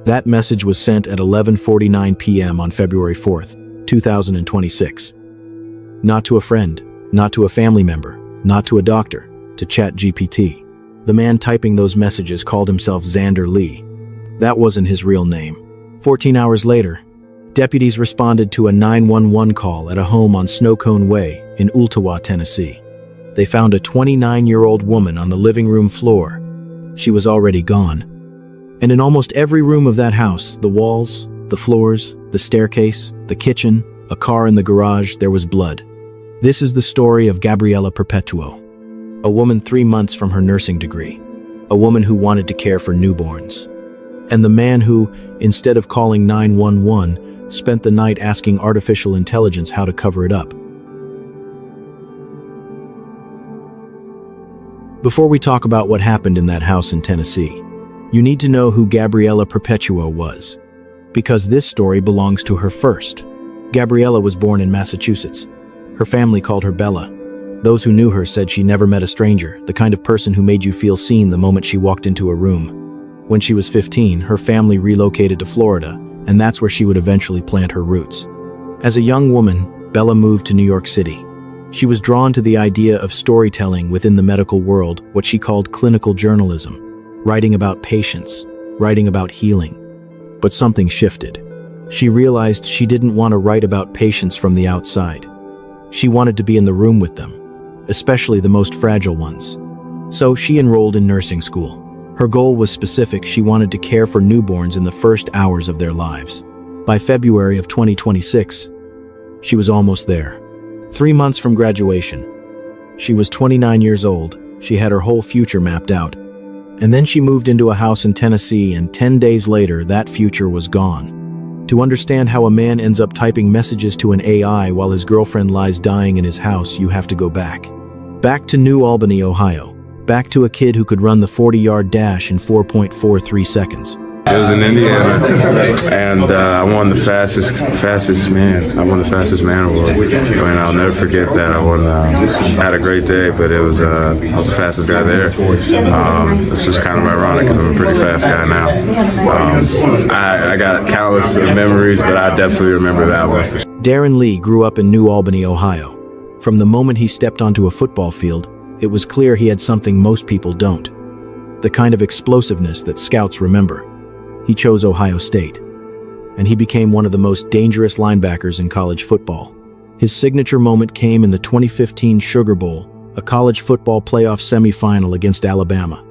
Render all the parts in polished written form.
That message was sent at 11:49 p.m. on February 4th, 2026. Not to a friend, not to a family member, not to a doctor, to ChatGPT. The man typing those messages called himself Xander Lee. That wasn't his real name. 14 hours later, deputies responded to a 911 call at a home on Snowcone Way in Ultawa, Tennessee. They found a 29-year-old woman on the living room floor. She was already gone. And in almost every room of that house, the walls, the floors, the staircase, the kitchen, a car in the garage, there was blood. This is the story of Gabriella Perpetuo, a woman 3 months from her nursing degree, a woman who wanted to care for newborns, and the man who, instead of calling 911, spent the night asking artificial intelligence how to cover it up. Before we talk about what happened in that house in Tennessee, you need to know who Gabriella Perpetuo was, because this story belongs to her first. Gabriella was born in Massachusetts. Her family called her Bella. Those who knew her said she never met a stranger, the kind of person who made you feel seen the moment she walked into a room. When she was 15, her family relocated to Florida, and that's where she would eventually plant her roots. As a young woman, Bella moved to New York City. She was drawn to the idea of storytelling within the medical world, what she called clinical journalism, writing about patients, writing about healing. But something shifted. She realized she didn't want to write about patients from the outside. She wanted to be in the room with them, especially the most fragile ones. So she enrolled in nursing school. Her goal was specific. She wanted to care for newborns in the first hours of their lives. By February of 2026, she was almost there. 3 months from graduation. She was 29 years old. She had her whole future mapped out. And then she moved into a house in Tennessee, and 10 days later, that future was gone. To understand how a man ends up typing messages to an AI while his girlfriend lies dying in his house, you have to go back. Back to New Albany, Ohio. Back to a kid who could run the 40-yard dash in 4.43 seconds. It was in Indiana, and I won the fastest man. I won the fastest man award, and I'll never forget that. I won. Had a great day, but I was the fastest guy there. This was kind of ironic because I'm a pretty fast guy now. I got countless memories, but I definitely remember that one. Darren Lee grew up in New Albany, Ohio. From the moment he stepped onto a football field, it was clear he had something most people don't. The kind of explosiveness that scouts remember. He chose Ohio State, and he became one of the most dangerous linebackers in college football. His signature moment came in the 2015 Sugar Bowl, a college football playoff semifinal against Alabama.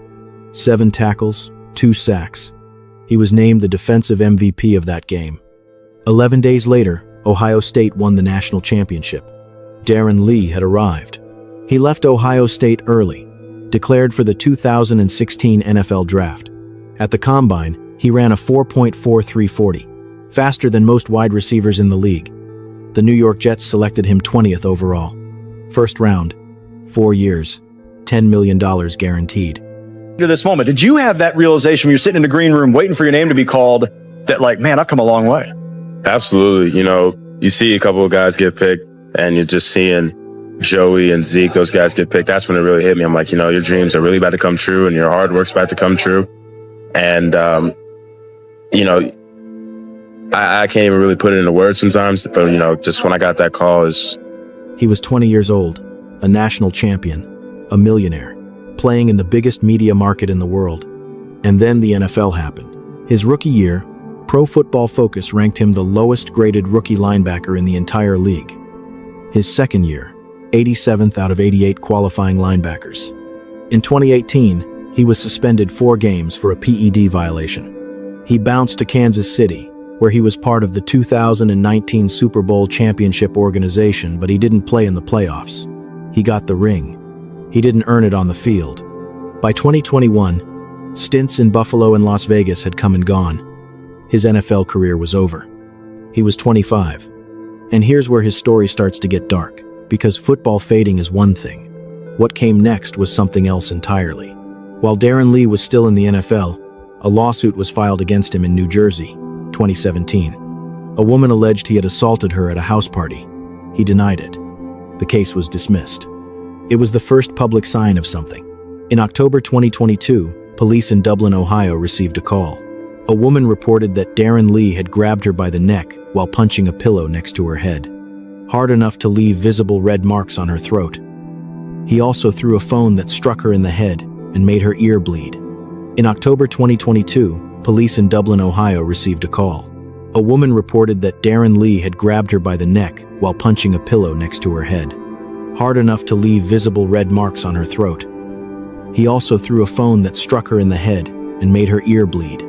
7 tackles, 2 sacks. He was named the defensive MVP of that game. 11 days later, Ohio State won the national championship. Darren Lee had arrived. He left Ohio State early, declared for the 2016 NFL Draft. At the Combine, he ran a 4.4340, faster than most wide receivers in the league. The New York Jets selected him 20th overall. First round, 4 years, $10 million guaranteed. To this moment, did you have that realization when you're sitting in the green room waiting for your name to be called that, like, man, I've come a long way? Absolutely. You know, you see a couple of guys get picked, and you're just seeing Joey and Zeke, those guys get picked. That's when it really hit me. I'm like, you know, your dreams are really about to come true, and your hard work's about to come true. And, you know, I can't even really put it into words sometimes, but, you know, just when I got that call is... He was 20 years old, a national champion, a millionaire, playing in the biggest media market in the world. And then the NFL happened. His rookie year, Pro Football Focus ranked him the lowest graded rookie linebacker in the entire league. His second year, 87th out of 88 qualifying linebackers. In 2018, he was suspended 4 games for a PED violation. He bounced to Kansas City, where he was part of the 2019 Super Bowl championship organization, but he didn't play in the playoffs. He got the ring. He didn't earn it on the field. By 2021, stints in Buffalo and Las Vegas had come and gone. His NFL career was over. He was 25. And here's where his story starts to get dark, because football fading is one thing. What came next was something else entirely. While Darren Lee was still in the NFL, a lawsuit was filed against him in New Jersey, 2017. A woman alleged he had assaulted her at a house party. He denied it. The case was dismissed. It was the first public sign of something. In October 2022, police in Dublin, Ohio received a call. A woman reported that Darren Lee had grabbed her by the neck while punching a pillow next to her head, hard enough to leave visible red marks on her throat. He also threw a phone that struck her in the head and made her ear bleed. In October 2022, police in Dublin, Ohio received a call. A woman reported that Darren Lee had grabbed her by the neck while punching a pillow next to her head, hard enough to leave visible red marks on her throat. He also threw a phone that struck her in the head and made her ear bleed.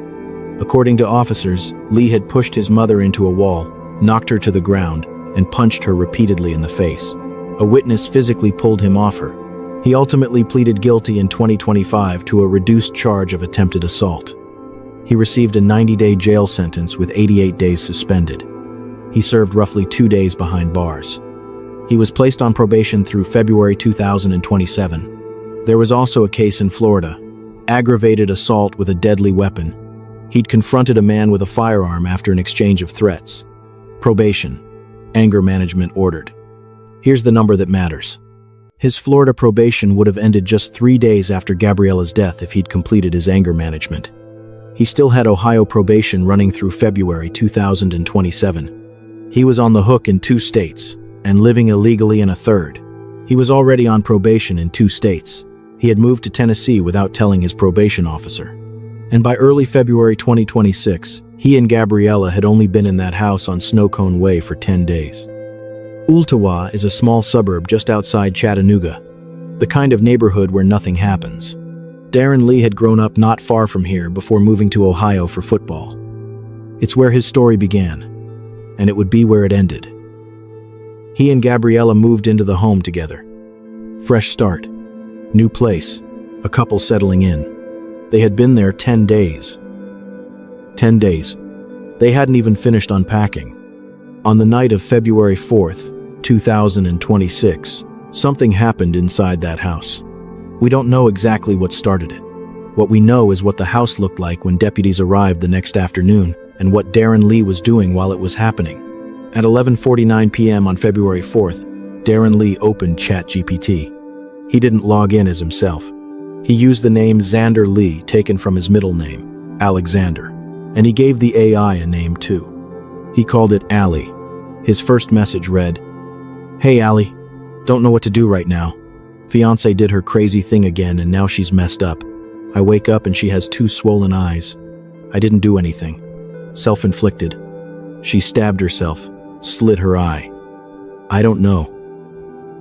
According to officers, Lee had pushed his mother into a wall, knocked her to the ground, and punched her repeatedly in the face. A witness physically pulled him off her. He ultimately pleaded guilty in 2025 to a reduced charge of attempted assault. He received a 90-day jail sentence with 88 days suspended. He served roughly 2 days behind bars. He was placed on probation through February 2027. There was also a case in Florida, aggravated assault with a deadly weapon. He'd confronted a man with a firearm after an exchange of threats. Probation. Anger management ordered. Here's the number that matters. His Florida probation would have ended just 3 days after Gabriella's death if he'd completed his anger management. He still had Ohio probation running through February 2027. He was on the hook in 2 states and living illegally in a third. He was already on probation in 2 states. He had moved to Tennessee without telling his probation officer. And by early February 2026, he and Gabriella had only been in that house on Snowcone Way for 10 days. Ultawa is a small suburb just outside Chattanooga, the kind of neighborhood where nothing happens. Darren Lee had grown up not far from here before moving to Ohio for football. It's where his story began, and it would be where it ended. He and Gabriella moved into the home together. Fresh start, new place, a couple settling in. They had been there 10 days. 10 days. They hadn't even finished unpacking. On the night of February 4th, 2026, something happened inside that house. We don't know exactly what started it. What we know is what the house looked like when deputies arrived the next afternoon and what Darren Lee was doing while it was happening. At 11:49 p.m. on February 4th, Darren Lee opened ChatGPT. He didn't log in as himself. He used the name Xander Lee, taken from his middle name, Alexander, and he gave the AI a name too. He called it Allie. His first message read, "Hey Allie, don't know what to do right now. Fiancé did her crazy thing again and now she's messed up. I wake up and she has 2 swollen eyes. I didn't do anything. Self-inflicted. She stabbed herself, slit her eye. I don't know.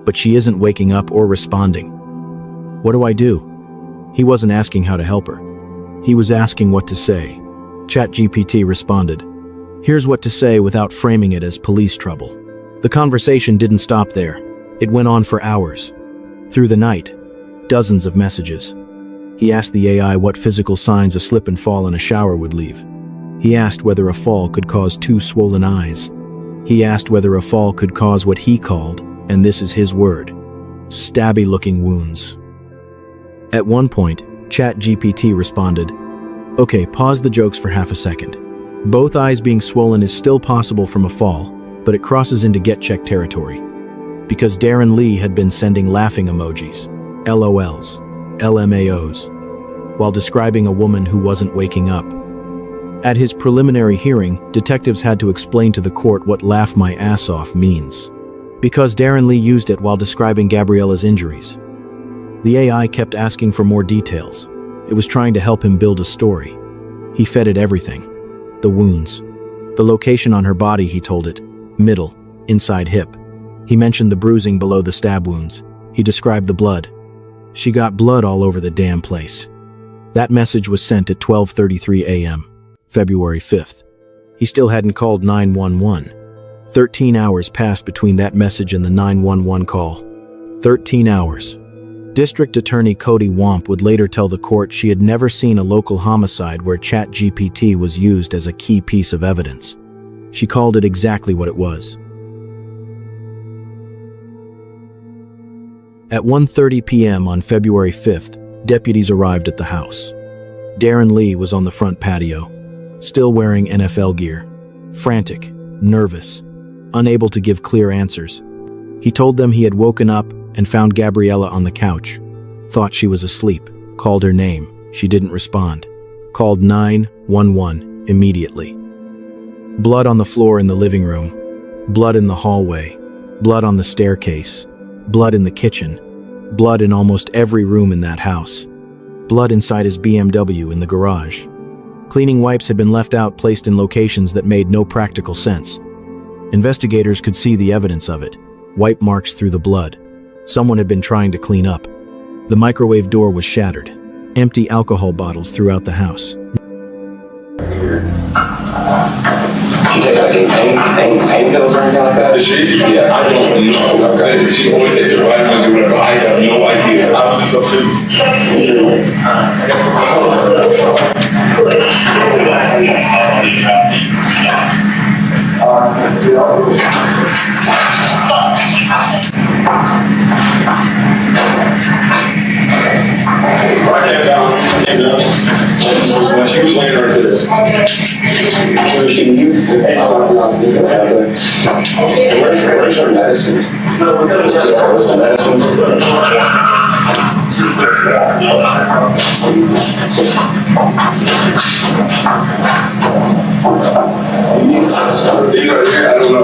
But she isn't waking up or responding. What do I do?" He wasn't asking how to help her. He was asking what to say. ChatGPT responded, "Here's what to say without framing it as police trouble." The conversation didn't stop there. It went on for hours. Through the night, dozens of messages. He asked the AI what physical signs a slip and fall in a shower would leave. He asked whether a fall could cause 2 swollen eyes. He asked whether a fall could cause what he called, and this is his word, stabby-looking wounds. At one point, ChatGPT responded, "Okay, pause the jokes for half a second. Both eyes being swollen is still possible from a fall, but it crosses into get checked territory." Because Darren Lee had been sending laughing emojis, LOLs, LMAOs, while describing a woman who wasn't waking up. At his preliminary hearing, detectives had to explain to the court what "laugh my ass off" means, because Darren Lee used it while describing Gabriella's injuries. The AI kept asking for more details. It was trying to help him build a story. He fed it everything. The wounds. The location on her body, he told it. Middle, inside hip. He mentioned the bruising below the stab wounds. He described the blood. She got blood all over the damn place. That message was sent at 12:33 a.m., February 5th. He still hadn't called 911. 13 hours passed between that message and the 911 call. 13 hours. District Attorney Cody Womp would later tell the court she had never seen a local homicide where ChatGPT was used as a key piece of evidence. She called it exactly what it was. At 1:30 p.m. on February 5th, deputies arrived at the house. Darren Lee was on the front patio, still wearing NFL gear, frantic, nervous, unable to give clear answers. He told them he had woken up and found Gabriella on the couch, thought she was asleep, called her name, she didn't respond, called 911, immediately. Blood on the floor in the living room, blood in the hallway, blood on the staircase, blood in the kitchen, blood in almost every room in that house, blood inside his BMW in the garage. Cleaning wipes had been left out, placed in locations that made no practical sense. Investigators could see the evidence of it, wipe marks through the blood. Someone had been trying to clean up. The microwave door was shattered. Empty alcohol bottles throughout the house. She take like any painkillers or anything like that? Does she? Yeah, I don't know. Okay. She always takes her vitamins or whatever. I have no idea. I was just upstairs. She was laying right there. Where she leave? Where's her medicine? Where's the medicine? These are here, I don't know.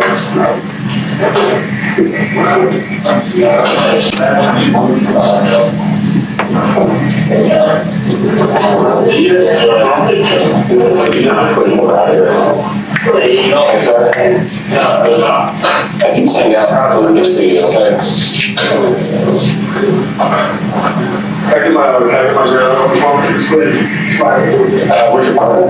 Okay, sir. I can sing out. Let me see you, okay? Where's your partner?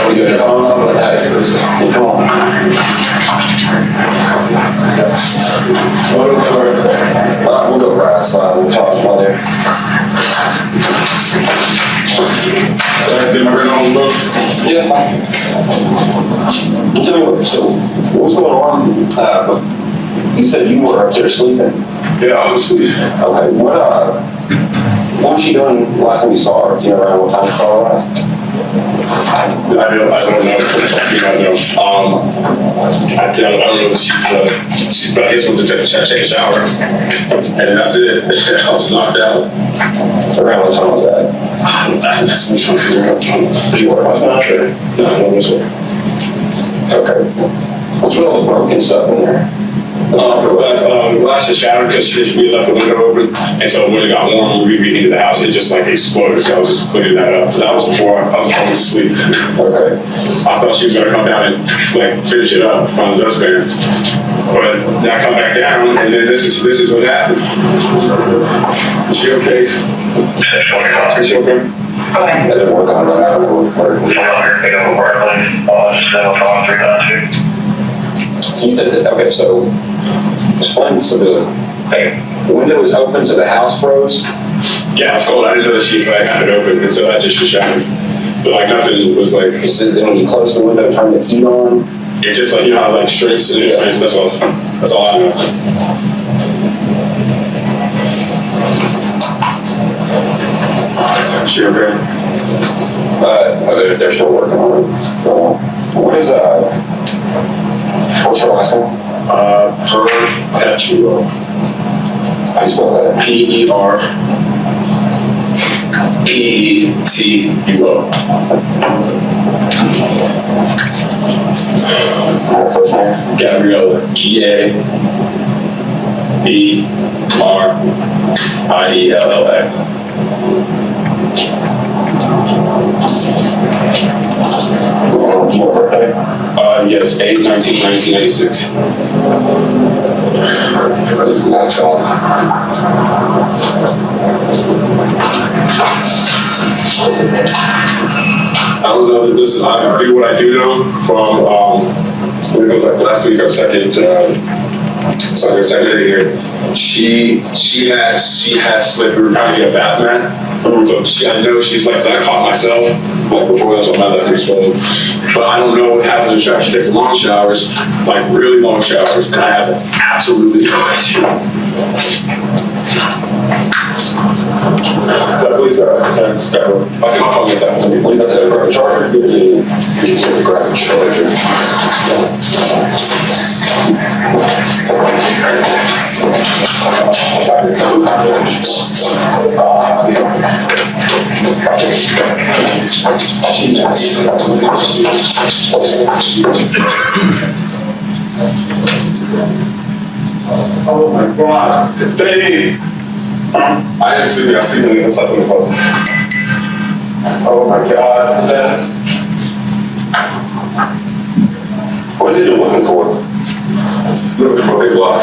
We good? Come on. We'll go right outside. We'll talk while there. Yeah, fine. Tell me what, so what's going on? You said you were up there sleeping? Yeah, I was asleep. Okay, what was she doing last time you saw her? Do you know around what time you saw her last? I don't know. I don't know. I don't know. She I guess went to take a shower, and then that's it. I was knocked out. Around what time was that? That's what I'm trying to figure out. Did you work last night or? No, no, sir. Okay. What's with all the broken stuff in there? The glass is shattered because we left the window open, and so when it got warm, we reheated the house. It just like exploded. So I was just cleaning that up. That was before I was falling asleep. Okay. I thought she was gonna come down and like finish it up from the dustpan, but I come back down, and then this is what happened. Is she okay? Is she okay? I didn't work on it. I don't know what You said that, okay, so explain, so the window was open, so the house froze? Yeah, it's cold. I didn't know that she like had it open, and so that just shattered. But like nothing was like. So then when you close the window, turn the heat on? It just like, you know how like shrinks and expands. That's all I know. Is she okay? They're still working on it. What's her last name? Perpetual. How do you spell that? Peretuo. Her first name? Gabriella. Gabriella. Your birthday? Yes, 8/19/1986. That's all. I don't know that this is, I do what I do know from, it was like last week, our second day here. She had slipped, we were trying to get a bath mat. So I know she's like, I caught myself, like before that's what my left exploded. But I don't know what happens in shower. She takes long showers, like really long showers, and I have absolutely no idea. Please go ahead. I can phone get that one. Leave that to grab a charger. Grab a charger. Oh my God, babe! I didn't see me. I see them inside the closet. Oh my God, man. What is it you're looking for? Looking for a big block.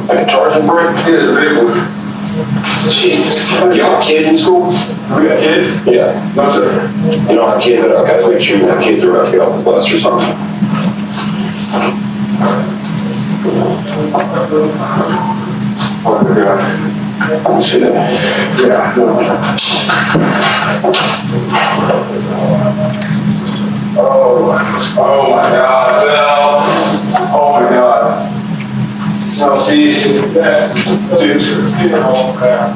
Like a charging brick? Yeah, the big one. Jesus. You don't have kids in school? We got kids? Yeah. No, sir. You don't have kids that are, okay, so make sure you have kids that are about to get off the bus or something. Oh my God. I don't see that. Yeah, no. Oh my God, Belle. Oh my God. So, see that? See, oh crap.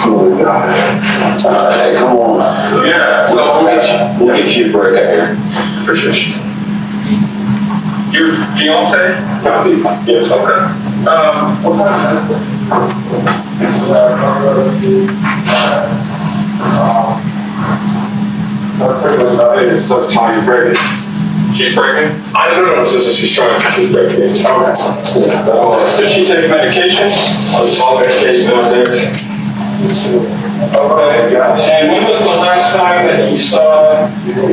Oh my God. Hey, come on. Yeah, so We'll get you a break out here. appreciate you. Your fiance? Can I see? Yeah, okay. What kind of so Tony's pregnant. She's pregnant? I don't know, sister, she's trying to she's pregnant. Okay. Does she take medication? All medication downstairs. Okay. And when was the last time that you saw,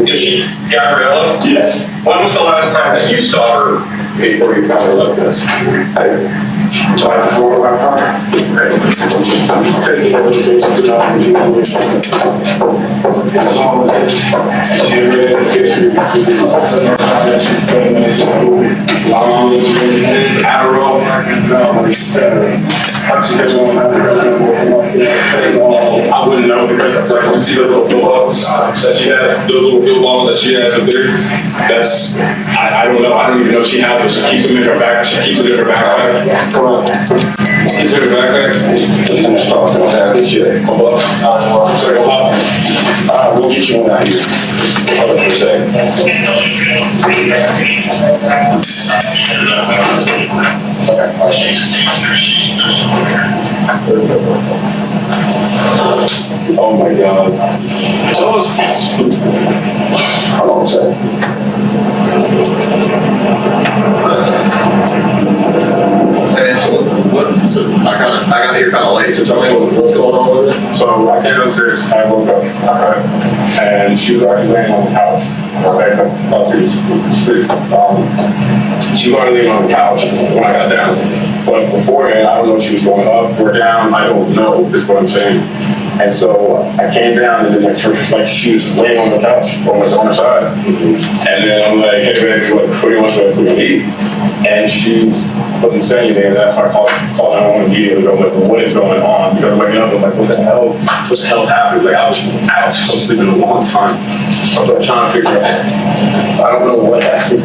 is she Gabriella? Yes. When was the last time that you saw her before you found her like this? I wouldn't know because like you see the little fill balls that she had, those little fill balls that she has up there. That's I don't know. I don't even know she has them. She keeps them in her back. She keeps it in her backpack. Come on. Keeps it in her backpack. Finish talking. I'll get you there. We'll We'll get you one out here. Hold on for a second. Oh my God. Tell us. How long is that? And so so I got here kind of late, so tell me what's going on with it. So I came upstairs, I woke up, and she was already laying on the couch. I thought she was asleep. She was already laying on the couch when I got down. But beforehand, I don't know if she was going up or down. I don't know, is what I'm saying. And so I came down and then like she was just laying on the couch on her side. And then I'm like, hey man, what do you want to eat? And she's wasn't saying anything, and that's why I called 911 immediately. I'm like, well, what is going on? Because waking up, I'm like, what the hell happened? Like I was sleeping a long time. I was trying to figure out. I don't know what happened.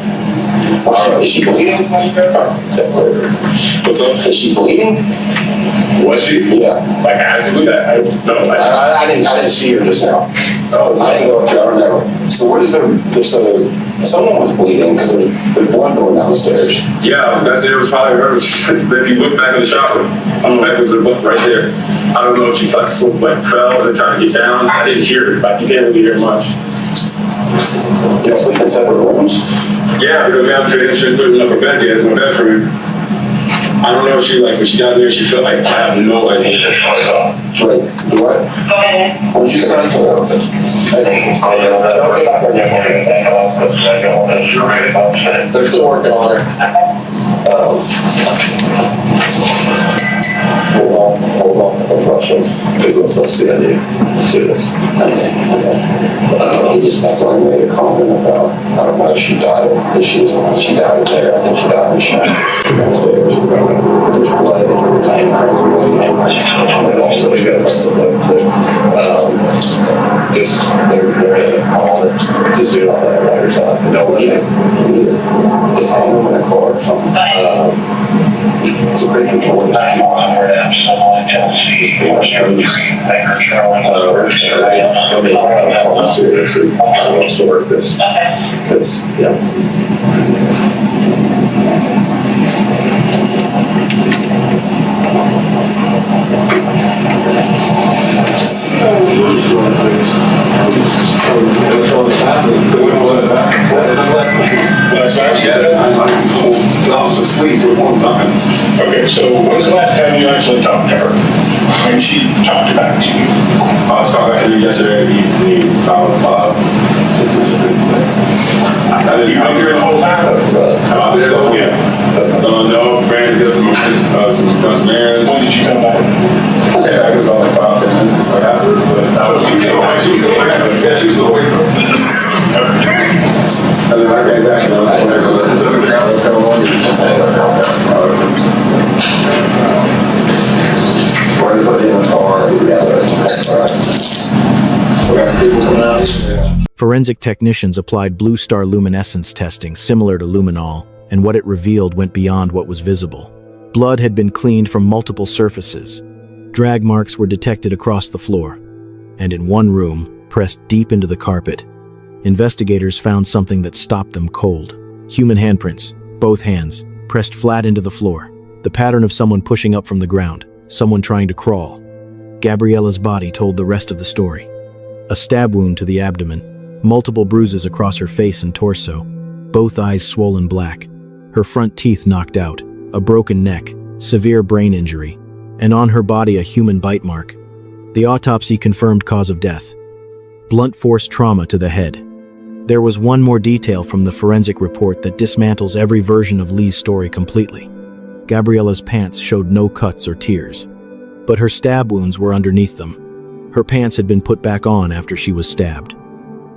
Is she bleeding? What's up? Is she bleeding? Was she? Yeah. Like actively? No. I didn't see her just now. Oh, I didn't go up to her. I don't know. So what is there? So someone was bleeding because there's blood going down the stairs. yeah, it was probably her. If you look back in the shower, there was a book right there. I don't know if she like fell or tried to get down. I didn't hear it. Like you can't really hear much. Did you sleep in separate rooms? Yeah, because we have tradition putting up a bed there in my bedroom. I don't know if she when she got there, she felt like I have no idea. Wait, what? What did you say? They're still working on her. Hold on, no questions. Because let's see, I did do this. He just made a comment about, I don't know if she died, if she died there. I think she died in the shower downstairs. There's blood in her handprints, bloody handprints. And also we got a bunch of blood, just they're on it. Just do it on the lighter side. No, we need it. Just hang them in a car or something. It's a pretty important. I was asleep for one time. Okay, so when's the last time you actually talked to her? When she talked back to you? I was talking to you yesterday evening about 5. You been here the whole time? I've been here the whole Yeah. No, ran to get some errands. When did you come back? Yeah, I could about like 5, 10 minutes like after, but she was still awake. She was still awake. Yeah, she was still awake. And then I came back and I was We're gonna put it in the car together. We got some people coming out. Forensic technicians applied blue star luminescence testing similar to luminol, and what it revealed went beyond what was visible. Blood had been cleaned from multiple surfaces. Drag marks were detected across the floor. And in one room, pressed deep into the carpet, investigators found something that stopped them cold. Human handprints, both hands, pressed flat into the floor. The pattern of someone pushing up from the ground, someone trying to crawl. Gabriella's body told the rest of the story. A stab wound to the abdomen, multiple bruises across her face and torso, both eyes swollen black, her front teeth knocked out, a broken neck, severe brain injury, and on her body a human bite mark. The autopsy confirmed cause of death: blunt force trauma to the head. There was one more detail from the forensic report that dismantles every version of Lee's story completely. Gabriella's pants showed no cuts or tears, but her stab wounds were underneath them. Her pants had been put back on after she was stabbed.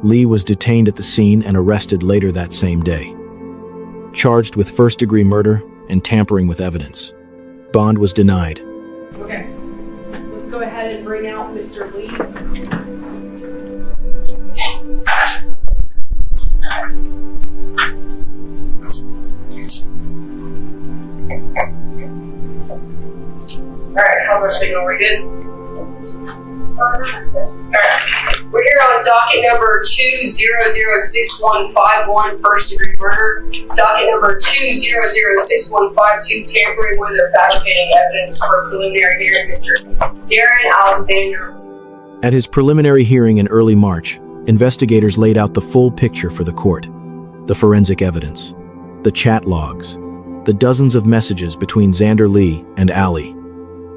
Lee was detained at the scene and arrested later that same day, charged with first-degree murder and tampering with evidence. Bond was denied. Okay, let's go ahead and bring out Mr. Lee. Alright, how's our signal? We good? Alright, we're here on docket number 2006151, first degree murder. Docket number 2006152, tampering with or fabricating evidence for preliminary hearing, Mr. Darren Alexander. At his preliminary hearing in early March, investigators laid out the full picture for the court. The forensic evidence, the chat logs, the dozens of messages between Xander Lee and Allie.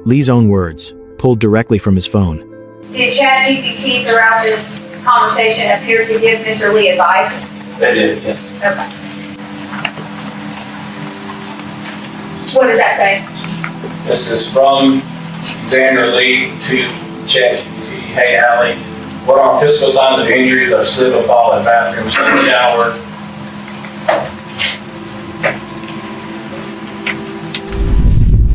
Lee's own words, pulled directly from his phone. Did ChatGPT throughout this conversation appear to give Mr. Lee advice? They did, yes. Okay. What does that say? This is from Xander Lee to ChatGPT. Hey, Allie, what are physical signs of injuries of slip and fall in bathrooms, in the shower?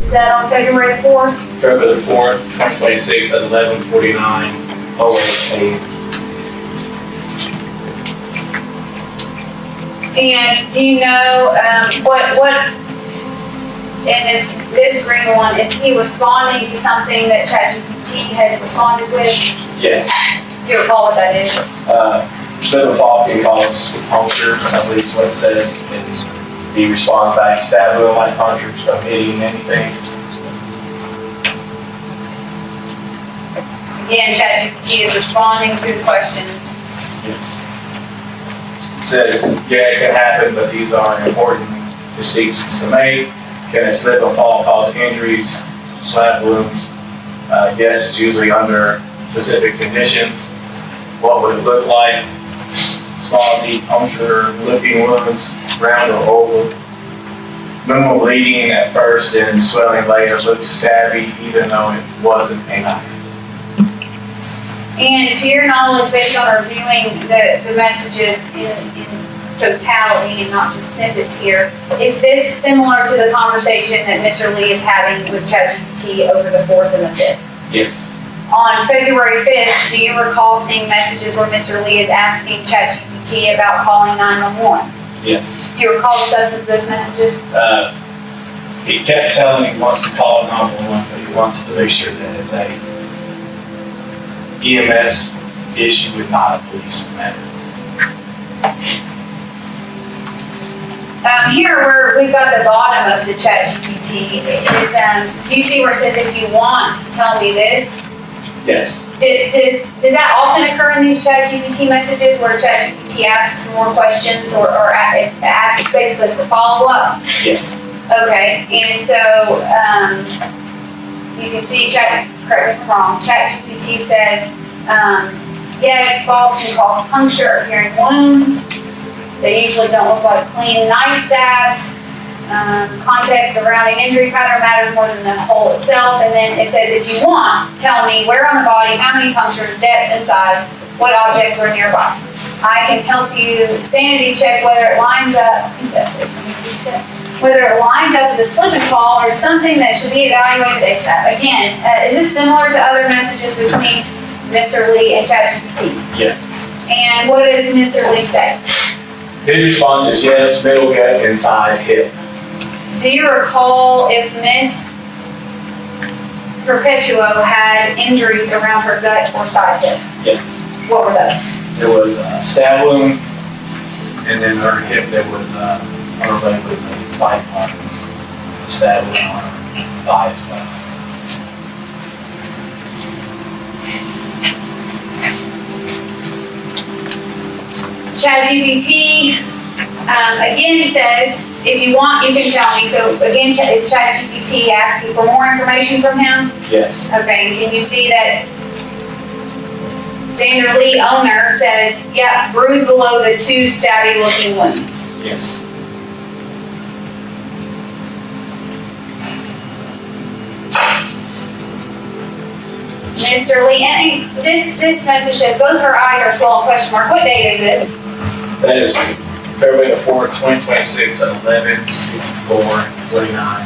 Is that on February 4th? February the 4th, 2026 at 11:49 08 And do you know what in this green one, is he responding to something that ChatGPT had responded with? Yes. Do you recall what that is? Slip and fall can cause punctures, I believe is what it says. And he responds back, stab wound like punctures from hitting anything. Again, ChatGPT is responding to his questions. Yes. It says, yeah, it can happen, but these are important distinctions to make. Can a slip and fall cause injuries, stab wounds? Yes, it's usually under specific conditions. What would it look like? Small, deep puncture, looking wounds, round or oval. Minimal bleeding at first and swelling later. Looks stabby, even though it wasn't a knife. And to your knowledge, based on reviewing the messages in totality and not just snippets here, is this similar to the conversation that Mr. Lee is having with ChatGPT over the 4th and the 5th? Yes. On February 5th, do you recall seeing messages where Mr. Lee is asking ChatGPT about calling 911? Yes. Do you recall the substance of those messages? He kept telling me he wants to call 911, but he He wants to make sure that it's a EMS issue and not a police matter. Here we've got the bottom of the ChatGPT. Do you see where it says, if you want, tell me this? Yes. Does that often occur in these ChatGPT messages where ChatGPT asks some more questions or asks basically for follow-up? Yes. Okay, and so you can see, correct me if I'm wrong, ChatGPT says, yes, falls can cause puncture or hearing wounds. They usually don't look like clean knife stabs. Context surrounding injury pattern matters more than the hole itself. And then it says, if you want, tell me where on the body, how many punctures, depth and size, what objects were nearby. I can help you sanity check whether it lines up. I think that's it. Sanity check. Whether it lines up with a slip and fall or something that should be evaluated ASAP. Again, is this similar to other messages between Mr. Lee and ChatGPT? Yes. And what does Mr. Lee say? His response is yes, middle gut, inside hip. Do you recall if Miss Perpetuo had injuries around her gut or side hip? Yes. What were those? There was a stab wound, and then her hip, there was on her leg was a bite mark, a stab wound on her thigh as well. ChatGPT, again says, if you want, you can tell me. So again, is ChatGPT asking for more information from him? Yes. Okay, and can you see that Xander Lee, owner, says, yep, bruise below the 2 stabby looking wounds. Yes. Mr. Lee, and this message says both her eyes are swollen, question mark. What date is this? That is February the 4th, 2026 at 11:54:49.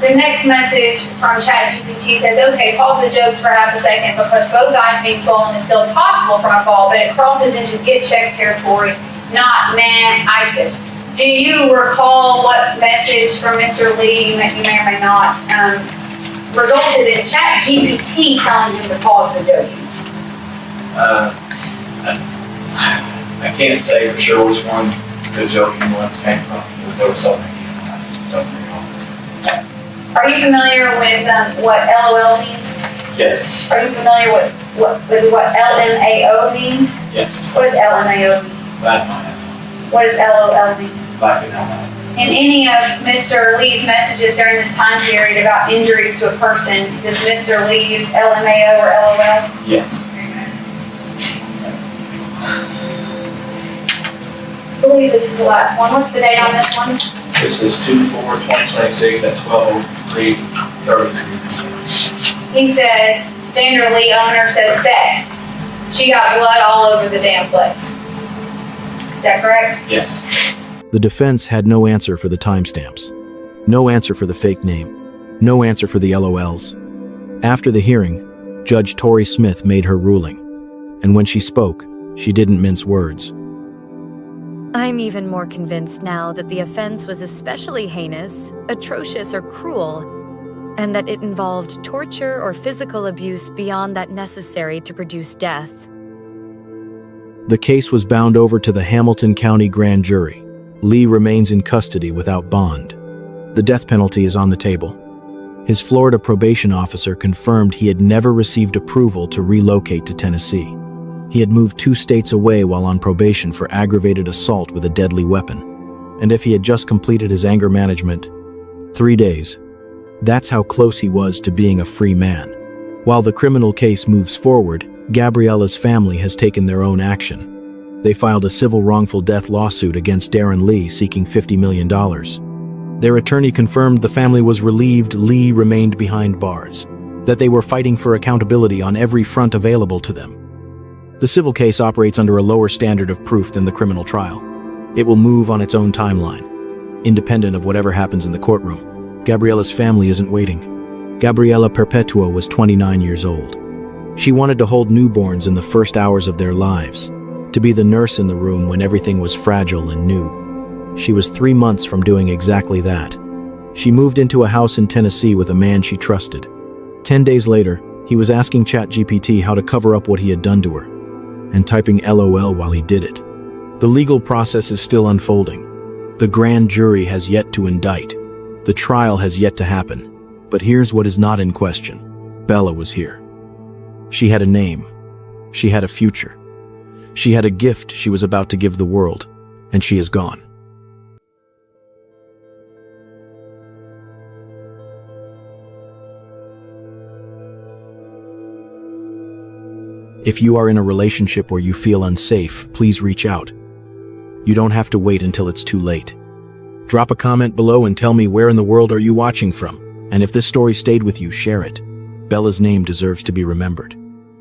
The next message from ChatGPT says, okay, pause the jokes for half a second because both eyes being swollen is still possible from a fall, but it crosses into get checked territory, not man, ice it. Do you recall what message from Mr. Lee, you may or may not, resulted in ChatGPT telling him to pause the joking? I can't say for sure which one the joking ones came from. There was so many. I just don't recall. Are you familiar with what LOL means? Yes. Are you familiar with what LMAO means? Yes. What does LMAO mean? Laugh my ass What does LOL mean? off. Laughing out loud. In any of Mr. Lee's messages during this time period about injuries to a person, does Mr. Lee use LMAO or LOL? Yes. I believe this is the last one. What's the date on this one? This is 2/4/2026 at 12:03:33. He says, Xander Lee, owner, says, bet. She got blood all over the damn place. Is that correct? Yes. The defense had no answer for the timestamps, no answer for the fake name, no answer for the LOLs. After the hearing, Judge Tori Smith made her ruling, and when she spoke, she didn't mince words. I'm even more convinced now that the offense was especially heinous, atrocious, or cruel, and that it involved torture or physical abuse beyond that necessary to produce death. The case was bound over to the Hamilton County Grand Jury. Lee remains in custody without bond. The death penalty is on the table. His Florida probation officer confirmed he had never received approval to relocate to Tennessee. He had moved 2 states away while on probation for aggravated assault with a deadly weapon. And if he had just completed his anger management, 3 days. That's how close he was to being a free man. While the criminal case moves forward, Gabriella's family has taken their own action. They filed a civil wrongful death lawsuit against Darren Lee seeking $50 million. Their attorney confirmed the family was relieved Lee remained behind bars, that they were fighting for accountability on every front available to them. The civil case operates under a lower standard of proof than the criminal trial. It will move on its own timeline, independent of whatever happens in the courtroom. Gabriella's family isn't waiting. Gabriella Perpetua was 29 years old. She wanted to hold newborns in the first hours of their lives, to be the nurse in the room when everything was fragile and new. She was 3 months from doing exactly that. She moved into a house in Tennessee with a man she trusted. 10 days later, he was asking ChatGPT how to cover up what he had done to her, and typing LOL while he did it. The legal process is still unfolding. The grand jury has yet to indict. The trial has yet to happen. But here's what is not in question. Bella was here. She had a name. She had a future. She had a gift she was about to give the world, and she is gone. If you are in a relationship where you feel unsafe, please reach out. You don't have to wait until it's too late. Drop a comment below and tell me where in the world are you watching from. And if this story stayed with you, share it. Bella's name deserves to be remembered.